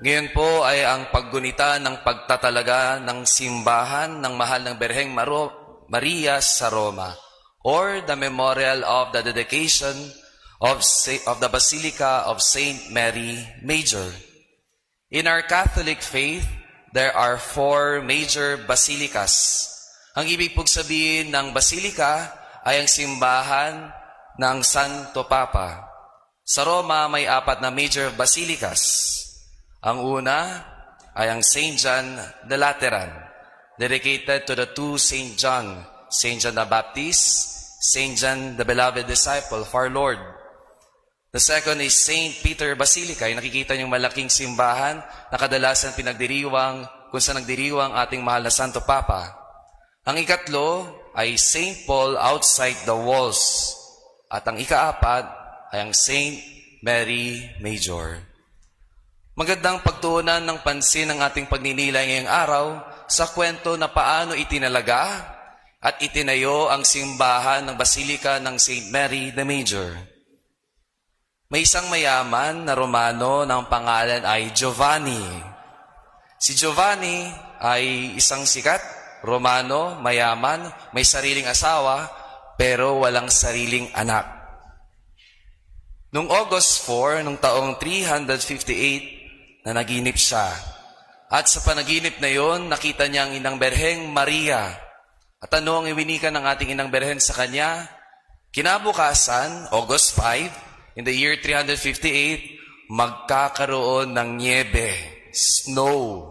Ngayon po ay ang paggunita ng pagtatalaga ng simbahan ng mahal ng Birheng Maria sa Roma, or the memorial of the dedication of the Basilica of Saint Mary Major. In our Catholic faith, there are 4 major basilicas. Ang ibig pong sabihin ng basilika ay ang simbahan ng Santo Papa. Sa Roma, may 4 na major basilicas. Ang una ay ang St. John the Lateran, dedicated to the 2 St. John, St. John the Baptist, St. John the Beloved Disciple of our Lord. The second is St. Peter Basilica. Yung nakikita niyong malaking simbahan na kadalasan pinagdiriwang kung saan nagdiriwang ating mahal na Santo Papa. Ang ikatlo ay St. Paul outside the walls. At ang ika-4 ay ang St. Mary Major. Magandang pagtuunan ng pansin ng ating pagninilay ngayong araw sa kwento na paano itinalaga at itinayo ang simbahan ng Basilika ng St. Mary the Major. May isang mayaman na Romano na ang pangalan ay Giovanni. Si Giovanni ay isang sikat, Romano, mayaman, may sariling asawa, pero walang sariling anak. Noong August 4, noong taong 358, na naginip siya. At sa panaginip na yon, nakita niya ang Inang Birheng Maria. At ano ang iwinika ng ating Inang Birhen sa kanya? Kinabukasan, August 5, in the year 358, magkakaroon ng niebe, snow.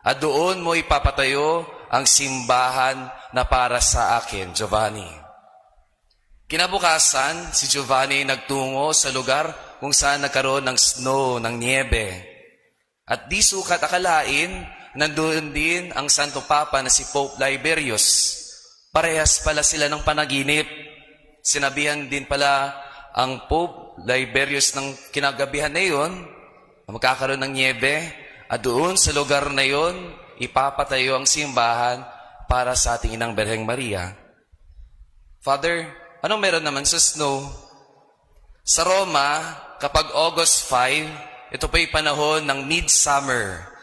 At doon mo ipapatayo ang simbahan na para sa akin, Giovanni. Kinabukasan, si Giovanni nagtungo sa lugar kung saan nagkaroon ng snow, ng niebe. At di sukat akalain, nandoon din ang Santo Papa na si Pope Liberius. Parehas pala sila ng panaginip. Sinabihan din pala ang Pope Liberius ng kinagabihan na yun, na magkakaroon ng niebe, at doon sa lugar na yun, ipapatayo ang simbahan para sa ating Inang Birheng Maria. Father, anong meron naman sa snow? Sa Roma, kapag August 5, ito pa'y panahon ng midsummer,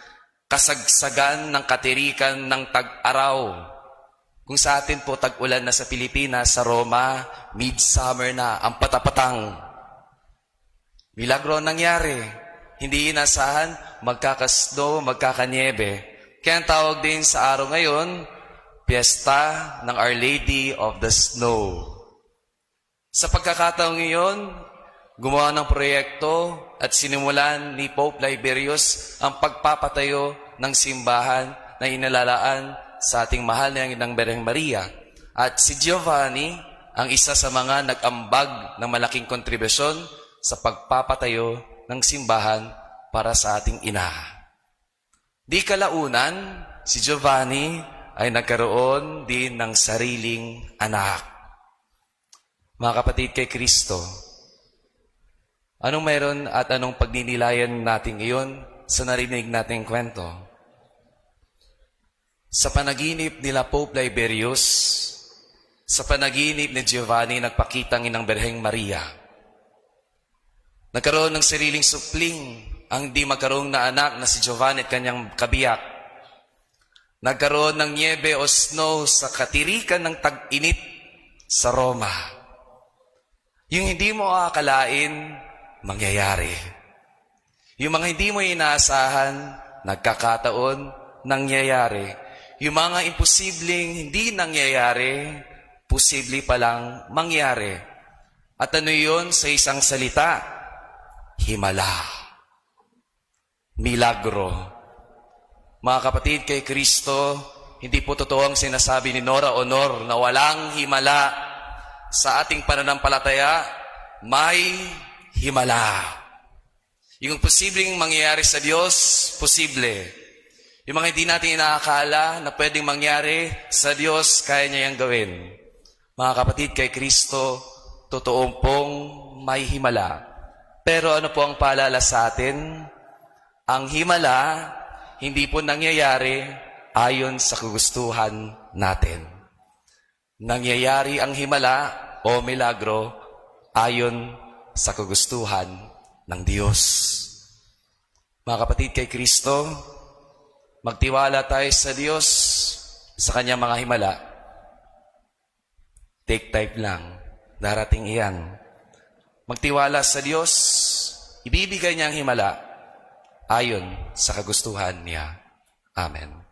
kasagsagan ng katirikan ng tag-araw. Kung sa atin po tag-ulan na sa Pilipinas, sa Roma, midsummer na, ang patapatang. Milagro nangyari. Hindi inasahan, magkakasnow, magkakaniebe. Kaya ang tawag din sa araw ngayon, Piyesta ng Our Lady of the Snow. Sa pagkakataong iyon, gumawa ng proyekto at sinimulan ni Pope Liberius ang pagpapatayo ng simbahan na inalalaan sa ating mahal na Inang Birheng Maria. At si Giovanni ang isa sa mga nag-ambag ng malaking kontribusyon sa pagpapatayo ng simbahan para sa ating ina. Di kalaunan, si Giovanni ay nagkaroon din ng sariling anak. Mga kapatid kay Kristo, anong meron at anong pagninilayan natin ngayon sa narinig nating kwento? Sa panaginip nila Pope Liberius, sa panaginip ni Giovanni, nagpakitang Inang Birheng Maria. Nagkaroon ng sariling supling ang di magkaroon na anak na si Giovanni at kanyang kabiyak. Nagkaroon ng niebe o snow sa katirikan ng tag-init sa Roma. Yung hindi mo aakalain, mangyayari. Yung mga hindi mo inaasahan, nagkakataon, nangyayari. Yung mga imposibleng hindi nangyayari, posible palang mangyari. At ano yun sa isang salita? Himala. Milagro. Mga kapatid kay Kristo, hindi po totoo ang sinasabi ni Nora Honor na walang himala. Sa ating pananampalataya, may himala. Yung posibleng mangyayari sa Diyos, posible. Yung mga hindi natin inaakala na pwedeng mangyari sa Diyos, kaya niya yung gawin. Mga kapatid kay Kristo, totoo pong may himala. Pero ano po ang paalala sa atin? Ang himala, hindi po nangyayari ayon sa kagustuhan natin. Nangyayari ang himala o milagro ayon sa kagustuhan ng Diyos. Mga kapatid kay Kristo, magtiwala tayo sa Diyos sa Kanyang mga himala. Take time lang. Darating iyan. Magtiwala sa Diyos, ibibigay niya ang himala ayon sa kagustuhan niya. Amen.